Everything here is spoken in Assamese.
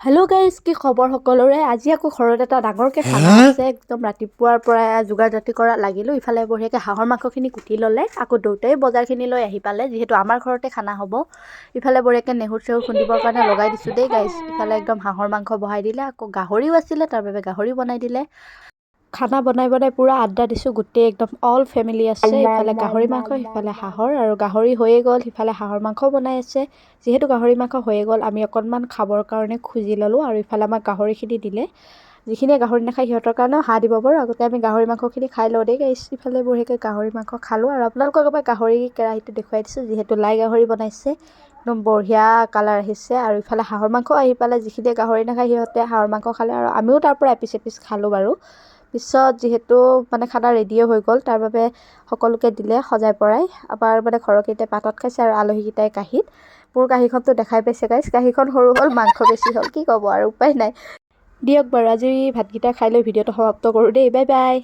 হেল্ল' গাইজ, কি খবৰ সকলোৰে? আজি আকৌ ঘৰত এটা ডাঙৰকৈ খানা আছে। একদম ৰাতিপুৱাৰ পৰা যোগাৰ জাতি কৰা লাগিলোঁ। ইফালে বঢ়িয়াকৈ হাঁহৰ মাংসখিনি কুটি ল'লে, আকৌ দেউতাই বজাৰখিনি লৈ আহি পালে, যিহেতু আমাৰ ঘৰতে খানা হ'ব। ইফালে বঢ়িয়াকৈ নেহুৰ চেহুৰ খুন্দিবৰ কাৰণে লগাই দিছোঁ দেই গাইজ। ইফালে একদম হাঁহৰ মাংস বহাই দিলে, আকৌ গাহৰিও আছিলে, তাৰ বাবে গাহৰি বনাই দিলে। খানা বনাই পুৰা আড্ডা দিছোঁ, গোটেই একদম অল ফেমিলি আছে। ইফালে গাহৰি মাংস, সিফালে হাঁহৰ, আৰু গাহৰি হৈয়ে গ'ল। সিফালে হাঁহৰ মাংস বনাই আছে। যিহেতু গাহৰি মাংস হৈয়ে গ'ল, আমি অকণমান খাবৰ কাৰণে খুজি ল'লোঁ, আৰু ইফালে আমাক গাহৰিখিনি দিলে। যিখিনিয়ে গাহৰি নাখায় সিহঁতৰ কাৰণেও হাঁহ দিব বাৰু। আগতে আমি গাহৰি মাংসখিনি খাই লওঁ দেই গাইছ। ইফালে বঢ়িয়াকৈ গাহৰি মাংস খালোঁ, আৰু আপোনালোকক এবাৰ গাহৰি কেৰাহীটো দেখুৱাই দিছোঁ, যিহেতু লাই গাহৰি বনাইছে। একদম বঢ়িয়া কালাৰ আহিছে। আৰু ইফালে হাঁহৰ মাংস আহি পালে, যিখিনিয়ে গাহৰি নাখায় সিহঁতে হাঁহৰ মাংস খালে, আৰু আমিও তাৰ পৰা এপিচ এপিচ খালোঁ বাৰু। পিছত যিহেতু খানা ৰেডিয়ে হৈ গ'ল, তাৰ বাবে সকলোকে দিলে সজাই পৰাই। আমাৰ ঘৰৰকেইটাই পাতত খাইছে, আৰু আলহীকেইটাই কাঁহীত। মোৰ কাঁহীখনতো দেখাই পাইছে গাইছ, কাঁহীখন সৰু হ'ল, মাংস বেছি হ'ল, কি ক'ব আৰু উপায় নাই। দিয়ক বাৰু, আজি ভাতকেইটা খাই লৈ ভিডিঅ'টো সমাপ্ত কৰোঁ দেই। Bye bye.